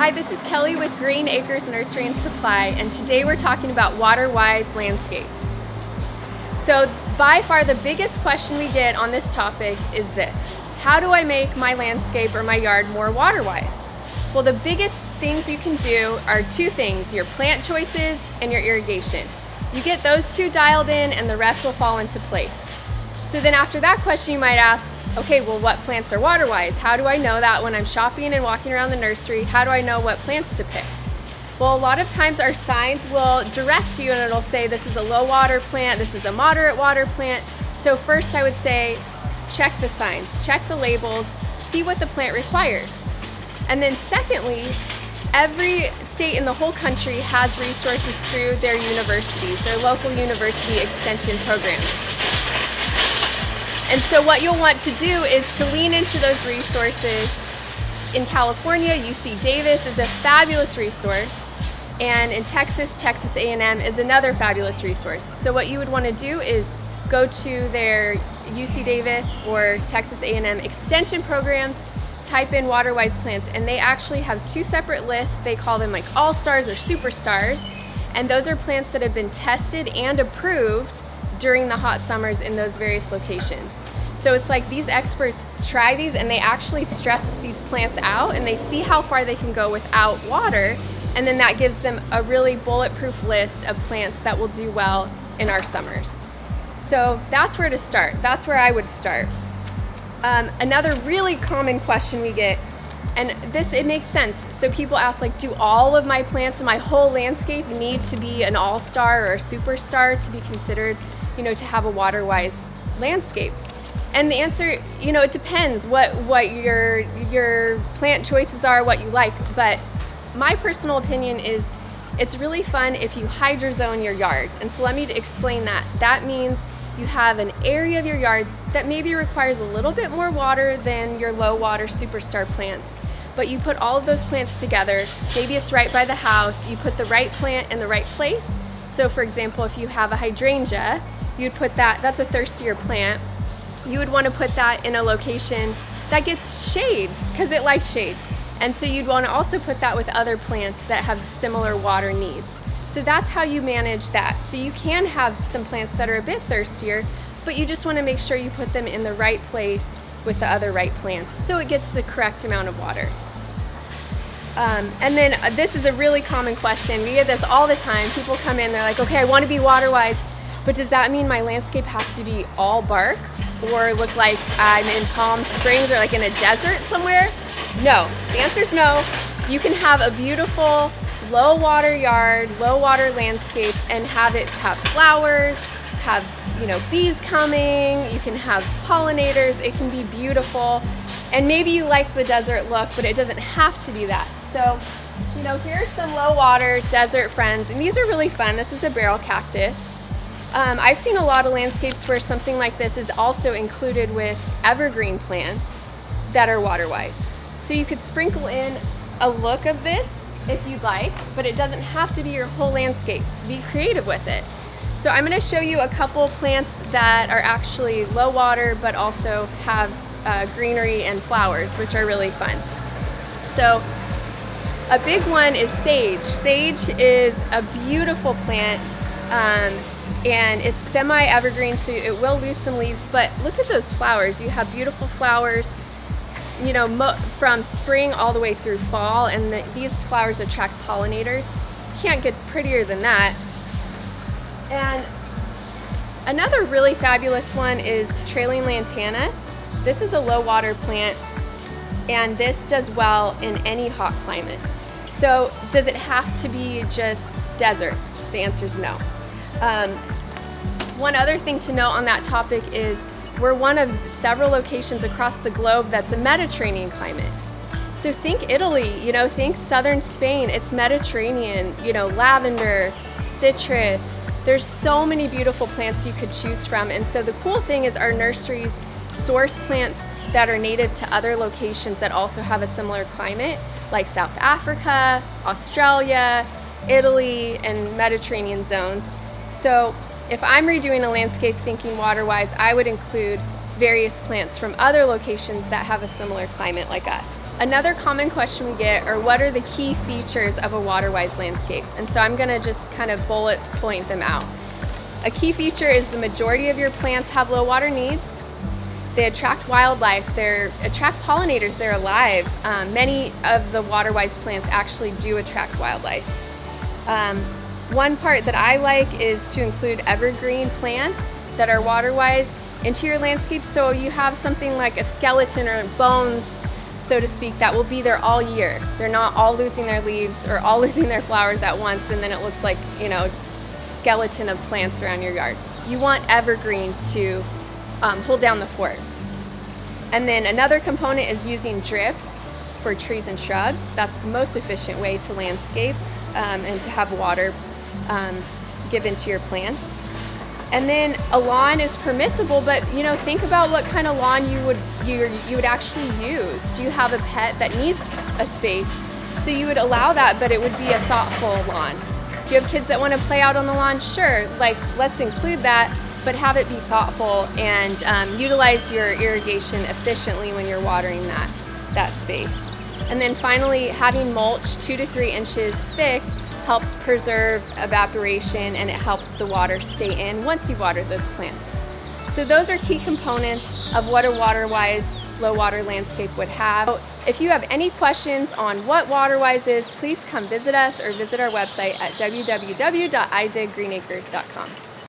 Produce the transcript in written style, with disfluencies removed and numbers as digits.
Hi, this is Kelly with Green Acres Nursery and Supply, and today we're talking about Waterwise Landscapes. So by far the biggest question we get on this topic is this: how do I make my landscape or my yard more water-wise? Well, the biggest things you can do are two things: your plant choices and your irrigation. You get those two dialed in and the rest will fall into place. So then after that question you might ask, okay, well, what plants are water-wise? How do I know that when I'm shopping and walking around the nursery? How do I know what plants to pick? Well, a lot of times our signs will direct you and it'll say this is a low water plant, this is a moderate water plant. So first I would say check the signs, check the labels, see what the plant requires. And then secondly, every state in the whole country has resources through their universities, their local university extension programs. And so what you'll want to do is to lean into those resources. In California, UC Davis is a fabulous resource, and in Texas, Texas A&M is another fabulous resource. So what you would want to do is go to their UC Davis or Texas A&M extension programs, type in Waterwise plants, and they actually have two separate lists. They call them like all-stars or superstars, and those are plants that have been tested and approved during the hot summers in those various locations. So it's like these experts try these and they actually stress these plants out and they see how far they can go without water, and then that gives them a really bulletproof list of plants that will do well in our summers. So that's where to start. That's where I would start. Another really common question we get, and it makes sense. So people ask, like, do all of my plants in my whole landscape need to be an all-star or a superstar to be considered, to have a water-wise landscape? And the answer, it depends what your plant choices are, what you like. But my personal opinion is it's really fun if you hydrozone your yard. And so let me explain that. That means you have an area of your yard that maybe requires a little bit more water than your low water superstar plants. But you put all of those plants together. Maybe it's right by the house. You put the right plant in the right place. So for example, if you have a hydrangea, you'd put that's a thirstier plant. You would want to put that in a location that gets shade because it likes shade. And so you'd want to also put that with other plants that have similar water needs. So that's how you manage that. So you can have some plants that are a bit thirstier, but you just want to make sure you put them in the right place with the other right plants so it gets the correct amount of water. And then this is a really common question. We get this all the time. People come in, they're like, okay, I want to be water-wise, but does that mean my landscape has to be all bark or look like I'm in Palm Springs or like in a desert somewhere? No, the answer is no. You can have a beautiful low water yard, low water landscape, and have it have flowers, have bees coming, you can have pollinators, it can be beautiful. And maybe you like the desert look, but it doesn't have to be that. So, here's some low water desert friends, and these are really fun. This is a barrel cactus. I've seen a lot of landscapes where something like this is also included with evergreen plants that are water-wise. So you could sprinkle in a look of this if you'd like, but it doesn't have to be your whole landscape. Be creative with it. So I'm going to show you a couple plants that are actually low water but also have greenery and flowers, which are really fun. So a big one is sage. Sage is a beautiful plant. And it's semi-evergreen, so it will lose some leaves, but look at those flowers. You have beautiful flowers, from spring all the way through fall, and these flowers attract pollinators. Can't get prettier than that. And another really fabulous one is trailing lantana. This is a low water plant, and this does well in any hot climate. So does it have to be just desert? The answer is no. One other thing to note on that topic is we're one of several locations across the globe that's a Mediterranean climate. So think Italy, think southern Spain, it's Mediterranean, lavender, citrus. There's so many beautiful plants you could choose from. And so the cool thing is our nurseries source plants that are native to other locations that also have a similar climate, like South Africa, Australia, Italy, and Mediterranean zones. So if I'm redoing a landscape thinking water-wise, I would include various plants from other locations that have a similar climate like us. Another common question we get are, what are the key features of a Waterwise landscape? And so I'm gonna just kind of bullet point them out. A key feature is the majority of your plants have low water needs. They attract wildlife, they attract pollinators, they're alive. Many of the Waterwise plants actually do attract wildlife. One part that I like is to include evergreen plants that are Waterwise into your landscape, so you have something like a skeleton or bones, so to speak, that will be there all year. They're not all losing their leaves or all losing their flowers at once, and then it looks like, you know, skeleton of plants around your yard. You want evergreen to hold down the fort. And then another component is using drip for trees and shrubs. That's the most efficient way to landscape and to have water given to your plants. And then a lawn is permissible, but you know, think about what kind of lawn you would actually use. Do you have a pet that needs a space? So you would allow that, but it would be a thoughtful lawn. Do you have kids that want to play out on the lawn? Sure, like let's include that, but have it be thoughtful and utilize your irrigation efficiently when you're watering that space. And then finally, having mulch 2 to 3 inches thick helps preserve evaporation, and it helps the water stay in once you water those plants. So those are key components of what a Waterwise low water landscape would have. So if you have any questions on what Waterwise is, please come visit us or visit our website at www.idiggreenacres.com.